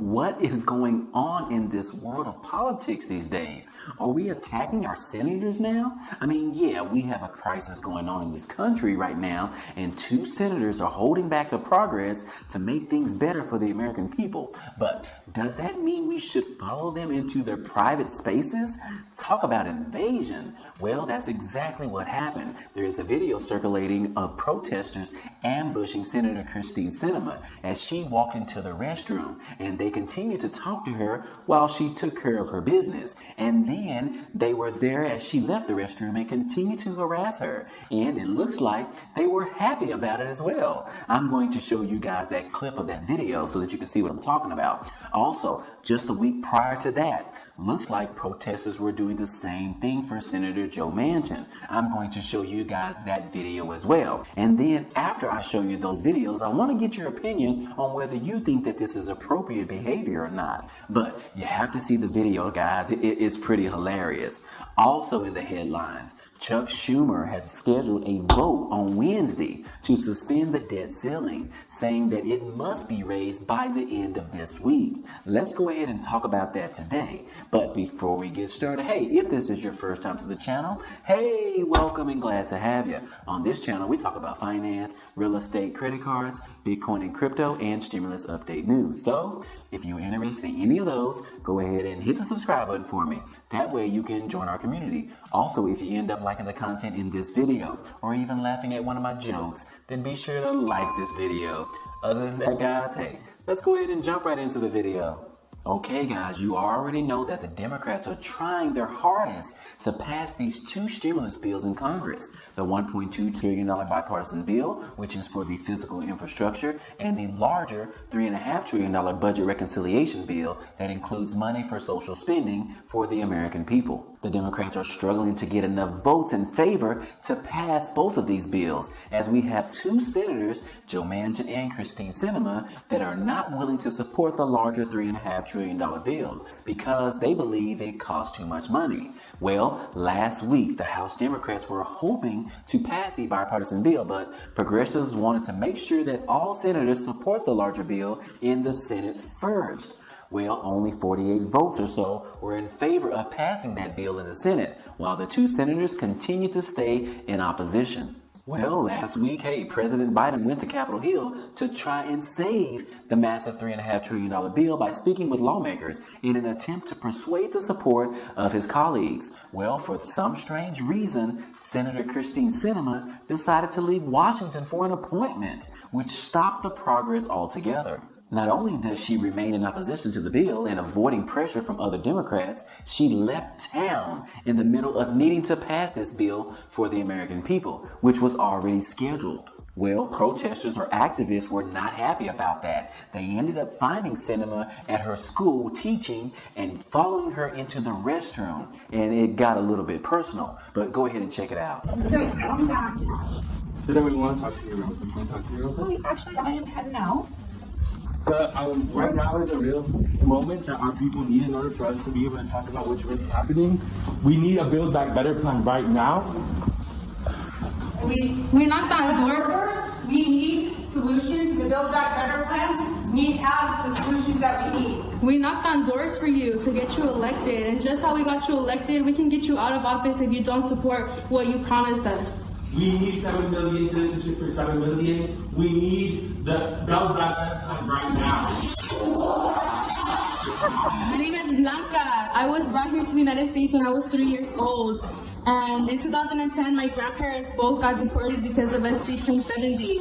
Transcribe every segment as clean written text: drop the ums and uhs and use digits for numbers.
what is going on in this world of politics these days? Are we attacking our senators now? I mean, yeah, we have a crisis going on in this country right now, and 2 senators are holding back the progress to make things better for the American people. But does that mean we should follow them into their private spaces? Talk about invasion. Well, that's exactly what happened. There is a video circulating of protesters ambushing Senator Sinema as she walked into the restroom, and they continued to talk to her while she took care of her business. And then they were there as she left the restroom and continued to harass her. And it looks like they were happy about it as well. I'm going to show you guys that clip of that video so that you can see what I'm talking about. Also, just a week prior to that, looks like protesters were doing the same thing for Senator Joe Manchin. I'm going to show you guys that video as well. And then after I show you those videos, I want to get your opinion on whether you think that this is appropriate behavior or not. But you have to see the video, guys. It's pretty hilarious. Also in the headlines, Chuck Schumer has scheduled a vote on Wednesday to suspend the debt ceiling, saying that it must be raised by the end of this week. Let's go ahead and talk about that today. But before we get started, hey, if this is your first time to the channel, hey, welcome and glad to have you. On this channel, we talk about finance, real estate, credit cards, Bitcoin and crypto, and stimulus update news. So if you're interested in any of those, go ahead and hit the subscribe button for me. That way you can join our community. Also, if you end up liking the content in this video or even laughing at one of my jokes, then be sure to like this video. Other than that, guys, hey, let's go ahead and jump right into the video. Okay, guys, you already know that the Democrats are trying their hardest to pass these 2 stimulus bills in Congress. The $1.2 trillion bipartisan bill, which is for the physical infrastructure, and the larger $3.5 trillion budget reconciliation bill that includes money for social spending for the American people. The Democrats are struggling to get enough votes in favor to pass both of these bills, as we have 2 senators, Joe Manchin and Sinema, that are not willing to support the larger $3.5 trillion bill because they believe it costs too much money. Well, last week, the House Democrats were hoping to pass the bipartisan bill, but progressives wanted to make sure that all senators support the larger bill in the Senate first. Well, only 48 votes or so were in favor of passing that bill in the Senate, while the 2 senators continued to stay in opposition. Well, last week, hey, President Biden went to Capitol Hill to try and save the massive $3.5 trillion bill by speaking with lawmakers in an attempt to persuade the support of his colleagues. Well, for some strange reason, Senator Sinema decided to leave Washington for an appointment, which stopped the progress altogether. Not only does she remain in opposition to the bill and avoiding pressure from other Democrats, she left town in the middle of needing to pass this bill for the American people, which was already scheduled. Well, protesters or activists were not happy about that. They ended up finding Sinema at her school teaching and following her into the restroom, and it got a little bit personal. But go ahead and check it out. Okay, I'm back. Sit down, we want to talk to you real quick. Want to talk to you real quick? Actually, I am heading out. But right now is a real moment that our people need in order for us to be able to talk about what's really happening. We need a Build Back Better plan right now. We knocked on doors. We need solutions. The Build Back Better plan has the solutions that we need. We knocked on doors for you to get you elected, and just how we got you elected, we can get you out of office if you don't support what you promised us. We need 7 million citizenship for 7 million. We need the Build Back Better plan right now. My name is Blanca. I was brought here to the United States when I was 3 years old. And in 2010, my grandparents both got deported because of SB 1070.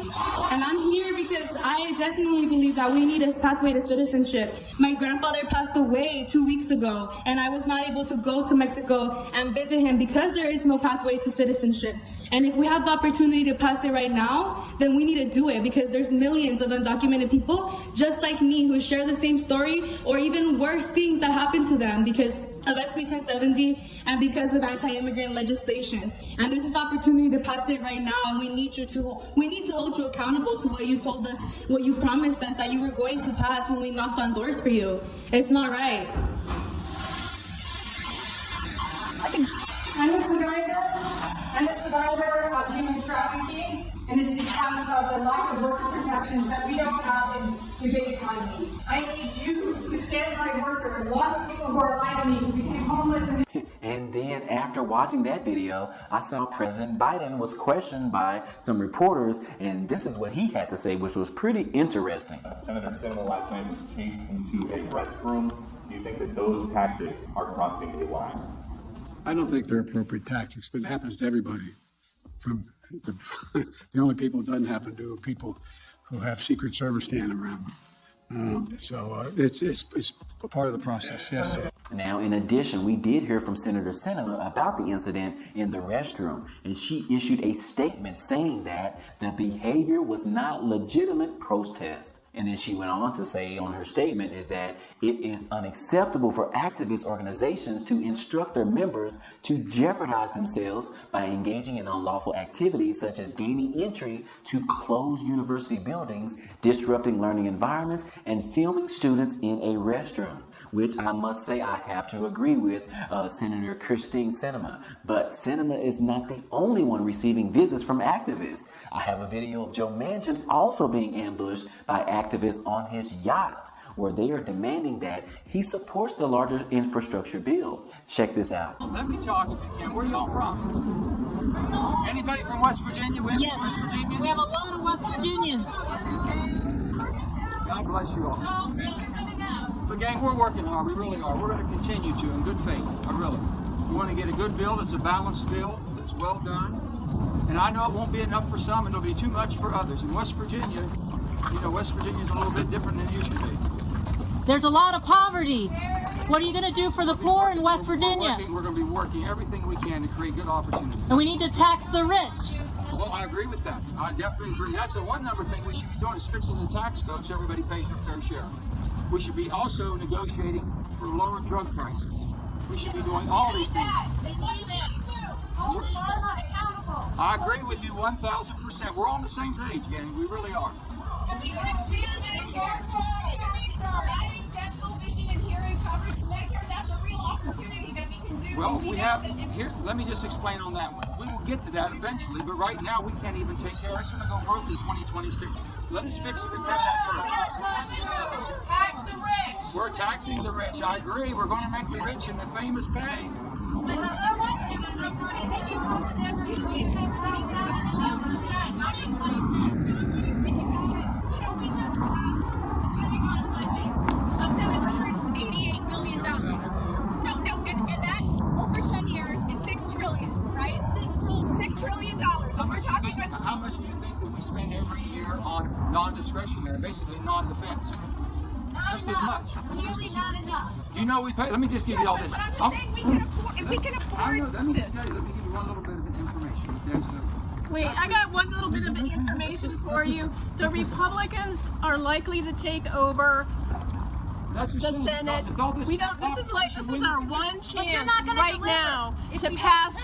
And I'm here because I definitely believe that we need a pathway to citizenship. My grandfather passed away 2 weeks ago, and I was not able to go to Mexico and visit him because there is no pathway to citizenship. And if we have the opportunity to pass it right now, then we need to do it, because there's millions of undocumented people just like me who share the same story or even worse things that happen to them because of SB 1070 and because of anti-immigrant legislation. And this is the opportunity to pass it right now, and we need to hold you accountable to what you told us, what you promised us that you were going to pass when we knocked on doors for you. It's not right. I'm a survivor of human trafficking, and it's because of the lack of worker protections that we don't have in the gig economy. I need you to There's lots of people who are like me who became homeless and And then after watching that video, I saw President Biden was questioned by some reporters, and this is what he had to say, which was pretty interesting. Senator Sinema last night was chased into a restroom. Do you think that those tactics are crossing a line? I don't think they're appropriate tactics, but it happens to everybody. From the only people it doesn't happen to are people who have Secret Service standing around. It's part of the process, yes. Now, in addition, we did hear from Senator Sinema about the incident in the restroom, and she issued a statement saying that the behavior was not legitimate protest. And then she went on to say on her statement is that it is unacceptable for activist organizations to instruct their members to jeopardize themselves by engaging in unlawful activities such as gaining entry to closed university buildings, disrupting learning environments, and filming students in a restroom. Which I must say I have to agree with Senator Christine Sinema. But Sinema is not the only one receiving visits from activists. I have a video of Joe Manchin also being ambushed by activists on his yacht, where they are demanding that he supports the larger infrastructure bill. Check this out. Let me talk if you can. Where are y'all from? Anybody from West Virginia? Yes. West Virginia? We have a lot of West Virginians. God bless you all. But gang, we're working hard. We really are. We're going to continue to in good faith. I really. We want to get a good bill that's a balanced bill, that's well done. And I know it won't be enough for some, and it'll be too much for others. In West Virginia, you know, West Virginia's a little bit different than it used to be. There's a lot of poverty. What are you going to do for the poor in West Virginia? We're going to be working everything we can to create good opportunities. And we need to tax the rich. Well, I agree with that. I definitely agree. That's the one number thing we should be doing is fixing the tax code so everybody pays their fair share. We should be also negotiating for lower drug prices. We should be doing all these things. I agree with you 1,000%. We're on the same page, gang. We really are. Well, we have here. Let me just explain on that one. We will get to that eventually, but right now we can't even take care of it. It's going to go broke in 2026. Let us fix it and repair that first. tax the rich. We're taxing the rich. I agree. We're going to make the rich and the famous pay. How much do you think that we spend every year on non-discretionary, basically non-defense? Just as much. Usually not enough. You know we pay. Let me just give you all this. But I'm just saying we can afford. If we can afford Let me this. just tell you. Let me give you one little bit of this information. Okay, so Wait, I got one little bit of information for you. The Republicans are likely to take over the Senate. We don't. This is our one chance right now to pass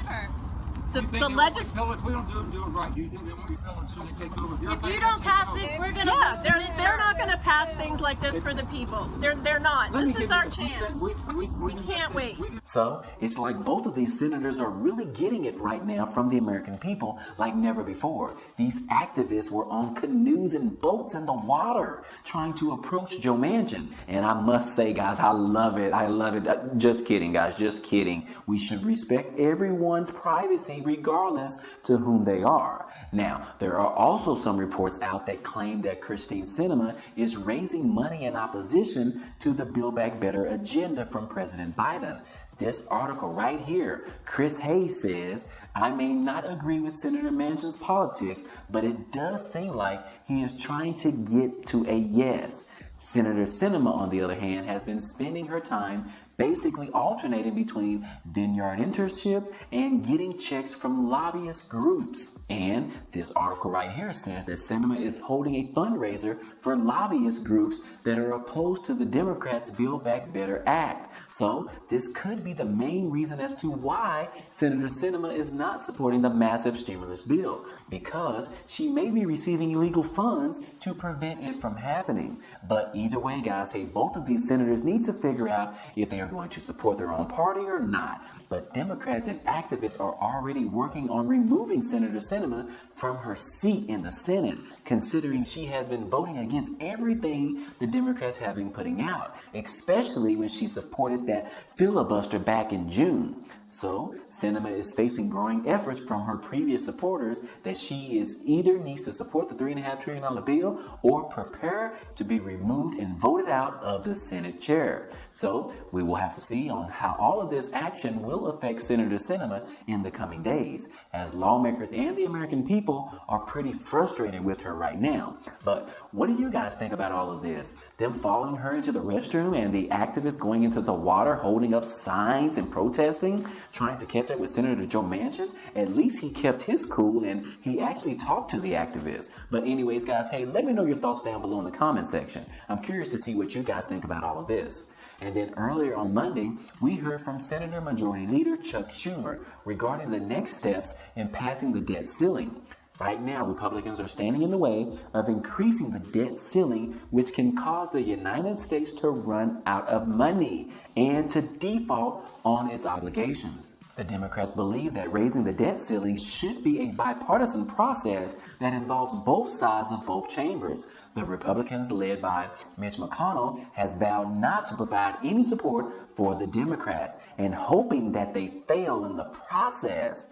the legislation. If we don't do it right, do you think they won't be filling as soon as they take over? If you don't pass this, we're gonna. Yeah, they're not going to pass things like this for the people. They're not. This is our chance. We can't wait. So it's like both of these senators are really getting it right now from the American people like never before. These activists were on canoes and boats in the water trying to approach Joe Manchin. And I must say, guys, I love it. I love it. Just kidding, guys. Just kidding. We should respect everyone's privacy regardless to whom they are. Now, there are also some reports out that claim that Christine Sinema is raising money in opposition to the Build Back Better agenda from President Biden. This article right here, Chris Hayes says, I may not agree with Senator Manchin's politics, but it does seem like he is trying to get to a yes. Senator Sinema, on the other hand, has been spending her time basically alternating between vineyard internship and getting checks from lobbyist groups. And this article right here says that Sinema is holding a fundraiser for lobbyist groups that are opposed to the Democrats' Build Back Better Act. So this could be the main reason as to why Senator Sinema is not supporting the massive stimulus bill, because she may be receiving illegal funds to prevent it from happening. But either way, guys, hey, both of these senators need to figure out if they are going to support their own party or not. But Democrats and activists are already working on removing Senator Sinema from her seat in the Senate, considering she has been voting against everything the Democrats have been putting out, especially when she supported that filibuster back in June. So, Sinema is facing growing efforts from her previous supporters that she is either needs to support the $3.5 trillion bill or prepare to be removed and voted out of the Senate chair. So, we will have to see on how all of this action will affect Senator Sinema in the coming days, as lawmakers and the American people are pretty frustrated with her right now. But what do you guys think about all of this? Them following her into the restroom and the activists going into the water holding up signs and protesting, trying to catch up with Senator Joe Manchin? At least he kept his cool and he actually talked to the activists. But anyways, guys, hey, let me know your thoughts down below in the comment section. I'm curious to see what you guys think about all of this. And then earlier on Monday, we heard from Senator Majority Leader Chuck Schumer regarding the next steps in passing the debt ceiling. Right now, Republicans are standing in the way of increasing the debt ceiling, which can cause the United States to run out of money and to default on its obligations. The Democrats believe that raising the debt ceiling should be a bipartisan process that involves both sides of both chambers. The Republicans, led by Mitch McConnell, has vowed not to provide any support for the Democrats and hoping that they fail in the process.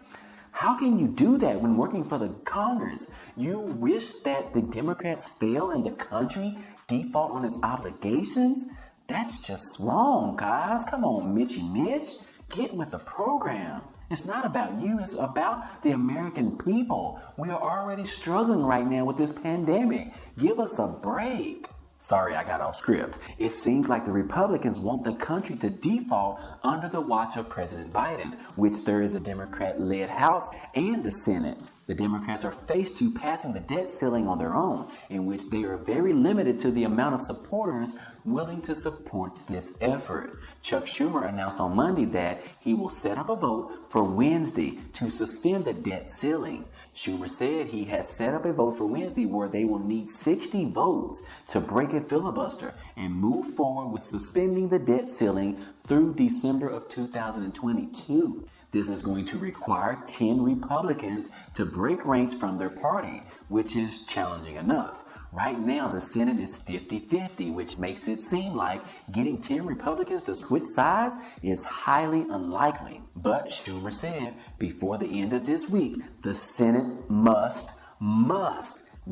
How can you do that when working for the Congress? You wish that the Democrats fail and the country default on its obligations? That's just wrong, guys. Come on, Mitch. Get with the program. It's not about you. It's about the American people. We are already struggling right now with this pandemic. Give us a break. Sorry, I got off script. It seems like the Republicans want the country to default under the watch of President Biden, which there is a Democrat-led House and the Senate. The Democrats are faced to passing the debt ceiling on their own, in which they are very limited to the amount of supporters willing to support this effort. Chuck Schumer announced on Monday that he will set up a vote for Wednesday to suspend the debt ceiling. Schumer said he has set up a vote for Wednesday where they will need 60 votes to break a filibuster and move forward with suspending the debt ceiling through December of 2022. This is going to require 10 Republicans to break ranks from their party, which is challenging enough. Right now, the Senate is 50-50, which makes it seem like getting 10 Republicans to switch sides is highly unlikely. But Schumer said before the end of this week, the Senate must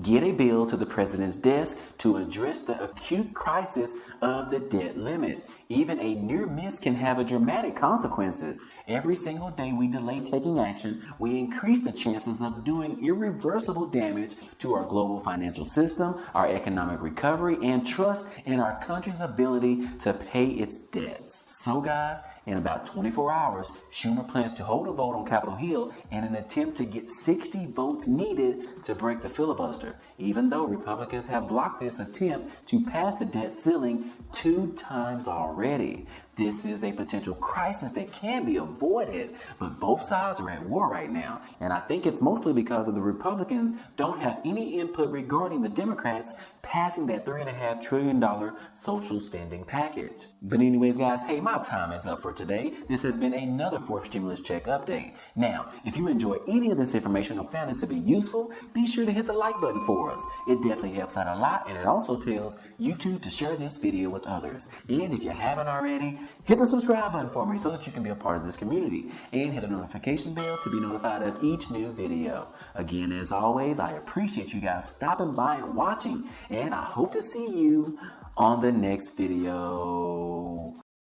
get a bill to the president's desk to address the acute crisis of the debt limit. Even a near miss can have dramatic consequences. Every single day we delay taking action, we increase the chances of doing irreversible damage to our global financial system, our economic recovery, and trust in our country's ability to pay its debts. So guys, in about 24 hours, Schumer plans to hold a vote on Capitol Hill in an attempt to get 60 votes needed to break the filibuster, even though Republicans have blocked this attempt to pass the debt ceiling 2 times already. This is a potential crisis that can be avoided, but both sides are at war right now, and I think it's mostly because of the Republicans don't have any input regarding the Democrats passing that $3.5 trillion social spending package. But anyways, guys, hey, my time is up for today. This has been another 4th Stimulus Check update. Now, if you enjoy any of this information or found it to be useful, be sure to hit the like button for us. It definitely helps out a lot, and it also tells YouTube to share this video with others. And if you haven't already, hit the subscribe button for me so that you can be a part of this community, and hit the notification bell to be notified of each new video. Again, as always, I appreciate you guys stopping by and watching, and I hope to see you on the next video.